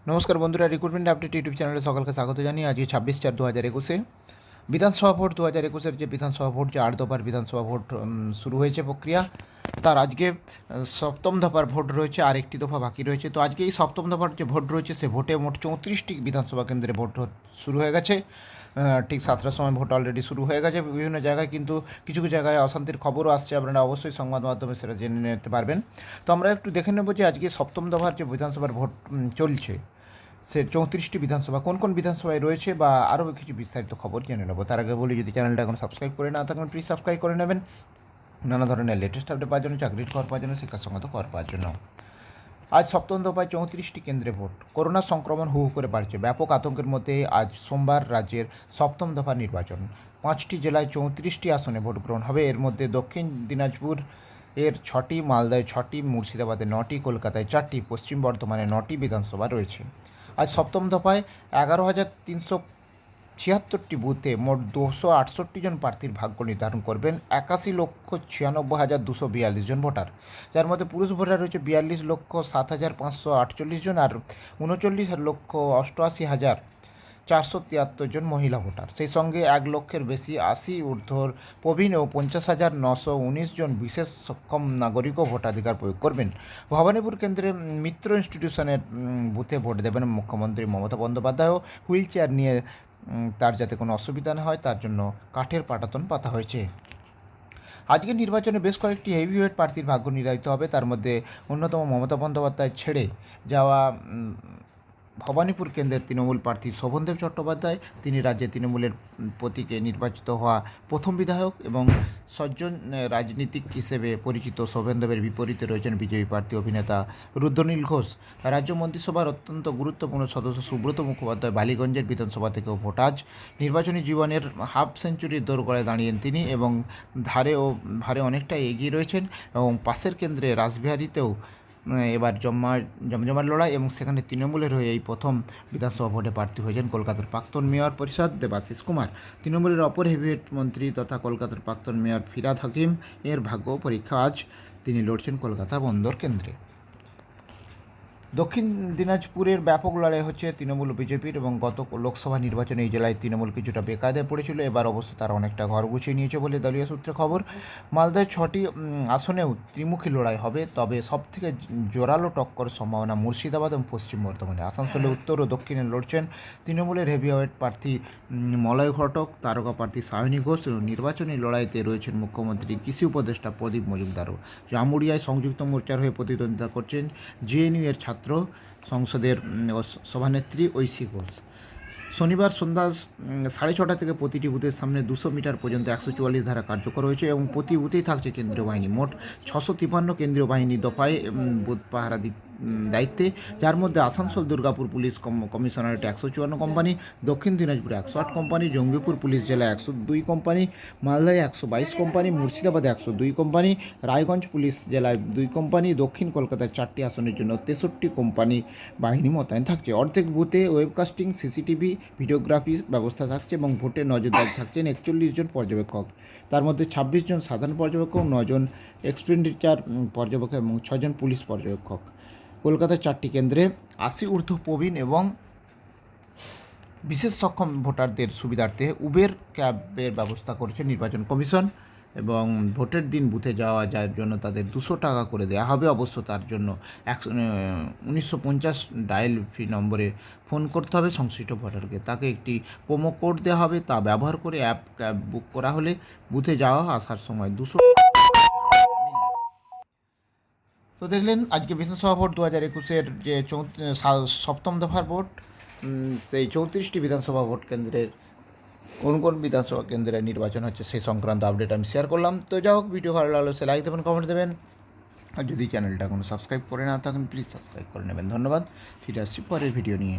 নমস্কার বন্ধুরা, recruitment update YouTube চ্যানেলে সকলকে স্বাগত জানিয়ে আজকে 26/4/2021 বিধানসভা ভোট 2021-এর যে বিধানসভা ভোট, যে 8 দফার বিধানসভা ভোট শুরু হয়েছে প্রক্রিয়া, তার আজকে সপ্তম দফার ভোট রয়েছে, আর একটি দফা বাকি রয়েছে। তো আজকে এই সপ্তম দফার যে ভোট রয়েছে, সে ভোটে মোট 34টি বিধানসভা কেন্দ্রে ভোট শুরু হয়ে গেছে। ঠিক 7টার সময় ভোট অলরেডি শুরু হয়ে গেছে বিভিন্ন জায়গায়, কিন্তু কিছু কিছু জায়গায় অশান্তির খবরও আসছে। আপনারা অবশ্যই সংবাদ মাধ্যমে সেটা জেনে নিতে পারবেন। তো আমরা একটু দেখে নেব যে আজকে সপ্তম দফার যে বিধানসভার ভোট চলছে, সে 34টি বিধানসভা কোন কোন বিধানসভায় রয়েছে, বা আরও কিছু বিস্তারিত খবর জেনে নেব। তার আগে বলি, যদি চ্যানেলটা এখন সাবস্ক্রাইব করে না থাকেন, প্লিজ সাবস্ক্রাইব করে নেবেন নানা ধরনের লেটেস্ট আপডেট পাওয়ার জন্য, চাকরির খবর পাওয়ার জন্য, শিক্ষাসঙ্গত খবর পাওয়ার জন্য। আজ সপ্তম দফায় 34টি কেন্দ্রে ভোট। করোনা সংক্রমণ হু হু করে বাড়ছে, ব্যাপক আতঙ্কের মধ্যে আজ সোমবার রাজ্যের সপ্তম দফা নির্বাচন। 5টি জেলায় 34টি আসনে ভোট গ্রহণ হবে। এর মধ্যে দক্ষিণ দিনাজপুর এর 6টি, মালদায় 6টি, মুর্শিদাবাদে 9টি, কলকাতায় 4টি, পশ্চিম বর্ধমানে 9টি বিধানসভা রয়েছে। আজ সপ্তম দফায় 11,376টি বুথে মোট 268 জন প্রার্থীর ভাগ্য নির্ধারণ করবেন 81,96,242 জন ভোটার, যার মধ্যে পুরুষ ভোটার রয়েছে 42,07,548 জন, আর 39,88,473 জন মহিলা ভোটার। সেই সঙ্গে 1 লক্ষের বেশি 80 ঊর্ধ্বর প্রবীণ ও 50,919 জন বিশেষ সক্ষম নাগরিকও ভোটাধিকার প্রয়োগ করবেন। ভবানীপুর কেন্দ্রে মিত্র ইনস্টিটিউশনের বুথে ভোট দেবেন মুখ্যমন্ত্রী মমতা বন্দ্যোপাধ্যায়ও। হুইল চেয়ার নিয়ে তার যাতে কোনো অসুবিধা না হয়, তার জন্য কাঠের পাটাতন পাতা হয়েছে। আজকের নির্বাচনে বেশ কয়েকটি হেভিওয়েট প্রার্থীর ভাগ্য নির্ধারিত হবে। তার মধ্যে অন্যতম মমতা বন্দ্যোপাধ্যায় ছেড়ে যাওয়া ভবানীপুর কেন্দ্রের তৃণমূল প্রার্থী শোভনদেব চট্টোপাধ্যায়। তিনি রাজ্যে তৃণমূলের প্রতীকে নির্বাচিত হওয়া প্রথম বিধায়ক এবং সজ্জন রাজনীতিক হিসেবে পরিচিত শোভনদেবের বিপরীতে রয়েছেন বিজেপি প্রার্থী অভিনেতা রুদ্রনীল ঘোষ। রাজ্য মন্ত্রিসভার অত্যন্ত গুরুত্বপূর্ণ সদস্য সুব্রত মুখোপাধ্যায় বালিগঞ্জের বিধানসভা থেকেও ভোট। আজ নির্বাচনী জীবনের হাফ সেঞ্চুরির দোরগোড়ায় দাঁড়িয়েন তিনি, এবং ভারে অনেকটা এগিয়ে রয়েছেন। এবং পাশের কেন্দ্রে রাসবিহারীতেও এবার জমজমাট লড়াই, এবং সেখানে তৃণমূলের হয়ে এই প্রথম বিধানসভা ভোটে প্রার্থী হয়েছেন কলকাতার প্রাক্তন মেয়র পরিষদ দেবাশিস কুমার। তৃণমূলের অপর হেভিওয়েট মন্ত্রী তথা কলকাতার প্রাক্তন মেয়র ফিরহাদ হাকিম এর ভাগ্য পরীক্ষা আজ। তিনি লড়ছেন কলকাতা বন্দর কেন্দ্রে। দক্ষিণ দিনাজপুরের ব্যাপক লড়াই হচ্ছে তৃণমূল ও বিজেপির, এবং গত লোকসভা নির্বাচনে এই জেলায় তৃণমূল কিছুটা বেকায়দায় পড়েছিল। এবার অবশ্য তারা অনেকটা ঘর গুছিয়ে নিয়েছে বলে দলীয় সূত্রে খবর। মালদায় 6টি আসনেও ত্রিমুখী লড়াই হবে, তবে সবথেকে জোরালো টক্কর সম্ভাবনা মুর্শিদাবাদ এবং পশ্চিম বর্ধমানে। আসানসোলে উত্তর ও দক্ষিণে লড়ছেন তৃণমূলের হেভিওয়েট প্রার্থী মলয় ঘটক, তারকা প্রার্থী সায়নী ঘোষ, এবং নির্বাচনী লড়াইতে রয়েছেন মুখ্যমন্ত্রী কৃষি উপদেষ্টা প্রদীপ মজুমদারও। জামুড়িয়ায় সংযুক্ত মোর্চার হয়ে প্রতিদ্বন্দ্বিতা করছেন জেএনইউ এর ছাত্র সংসদের সভানেত্রী ঐশী ঘোষ। শনিবার সন্ধ্যা 6:30 থেকে প্রতিটি বুথের সামনে 200 মিটার পর্যন্ত 144 ধারা কার্যকর হয়েছে, এবং প্রতি বুথেই থাকছে কেন্দ্রীয় বাহিনী। মোট 653 কেন্দ্রীয় বাহিনী দফায় বুথ পাহারা দায়িত্বে, যার মধ্যে আসানসোল দুর্গাপুর পুলিশ কমিশনারেটে 154 কোম্পানি, দক্ষিণ দিনাজপুরে 108 কোম্পানি, জঙ্গিপুর পুলিশ জেলায় 102 কোম্পানি, মালদায় 122 কোম্পানি, মুর্শিদাবাদে 102 কোম্পানি, রায়গঞ্জ পুলিশ জেলায় 2 কোম্পানি, দক্ষিণ কলকাতায় 4টি আসনের জন্য 63 কোম্পানি বাহিনী মোতায়েন থাকছে। অর্ধেক বুথে ওয়েবকাস্টিং, সিসিটিভি, ভিডিওগ্রাফি ব্যবস্থা থাকছে, এবং ভোটে নজরদারি থাকছেন 41 জন পর্যবেক্ষক। তার মধ্যে 26 জন সাধারণ পর্যবেক্ষক, 9 জন এক্সপেন্ডিচার পর্যবেক্ষক এবং 6 জন পুলিশ পর্যবেক্ষক। কলকাতার 4টি কেন্দ্রে 80 ঊর্ধ্ব প্রবীণ এবং বিশেষ সক্ষম ভোটারদের সুবিধার্থে উবের ক্যাবের ব্যবস্থা করছে নির্বাচন কমিশন, এবং ভোটের দিন বুথে যাওয়া যার জন্য তাদের 200 টাকা করে দেওয়া হবে। অবশ্য তার জন্য 1950 ডায়াল ফ্রি নম্বরে ফোন করতে হবে সংশ্লিষ্ট ভোটারকে। তাকে একটি প্রোমো কোড দেওয়া হবে, তা ব্যবহার করে অ্যাপ ক্যাব বুক করা হলে বুথে যাওয়া আসার সময় 200। তো দেখলেন আজকে বিধানসভা ভোট 2021-এর যে সপ্তম দফার ভোট, সেই 34টি বিধানসভা ভোট কেন্দ্রের কোন কোন বিধানসভা কেন্দ্রে নির্বাচন হচ্ছে সেই সংক্রান্ত আপডেট আমি শেয়ার করলাম। তো যাই হোক, ভিডিও ভালো লাগলে সে লাইক দেবেন, কমেন্ট দেবেন, আর যদি চ্যানেলটা এখনো সাবস্ক্রাইব করে না থাকেন, প্লিজ সাবস্ক্রাইব করে নেবেন। ধন্যবাদ। ফিরে আসছি পরের ভিডিও নিয়ে।